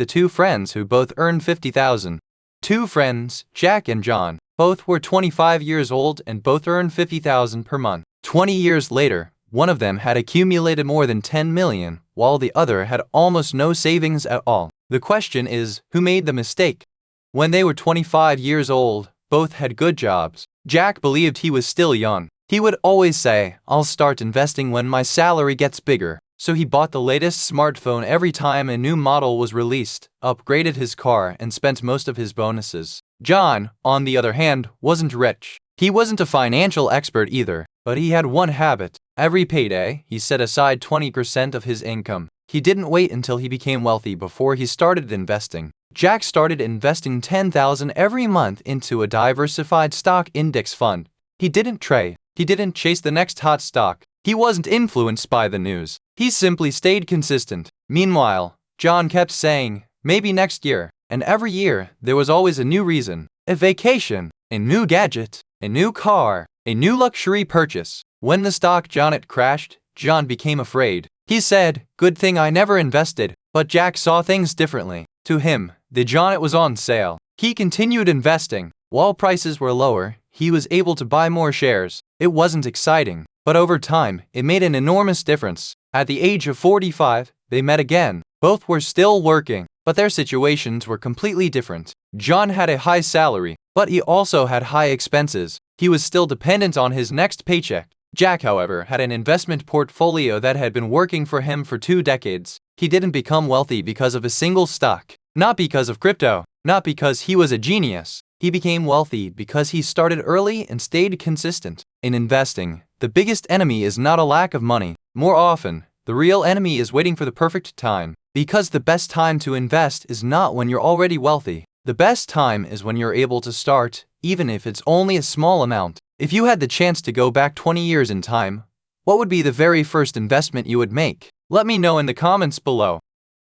the two friends who both earned $50,000. Two friends, Jack and John, both were 25 years old and both earned $50,000 per month. 20 years later, one of them had accumulated more than $10 million, while the other had almost no savings at all. The question is, who made the mistake? When they were 25 years old, both had good jobs. Jack believed he was still young. He would always say, "I'll start investing when my salary gets bigger." So he bought the latest smartphone every time a new model was released, upgraded his car, and spent most of his bonuses. John, on the other hand, wasn't rich. He wasn't a financial expert either, but he had one habit. Every payday, he set aside 20% of his income. He didn't wait until he became wealthy before he started investing. Jack started investing $10,000 every month into a diversified stock index fund. He didn't trade. He didn't chase the next hot stock. He wasn't influenced by the news. He simply stayed consistent. Meanwhile, John kept saying, "Maybe next year." And every year, there was always a new reason. A vacation, a new gadget, a new car, a new luxury purchase. When the stock Jonet crashed, John became afraid. He said, "Good thing I never invested." But Jack saw things differently. To him, the Jonet was on sale. He continued investing. While prices were lower, he was able to buy more shares. It wasn't exciting, but over time, it made an enormous difference. At the age of 45, they met again. Both were still working, but their situations were completely different. John had a high salary, but he also had high expenses. He was still dependent on his next paycheck. Jack, however, had an investment portfolio that had been working for him for 2 decades. He didn't become wealthy because of a single stock, not because of crypto, not because he was a genius. He became wealthy because he started early and stayed consistent. In investing, the biggest enemy is not a lack of money. More often, the real enemy is waiting for the perfect time. Because the best time to invest is not when you're already wealthy. The best time is when you're able to start, even if it's only a small amount. If you had the chance to go back 20 years in time, what would be the very first investment you would make? Let me know in the comments below.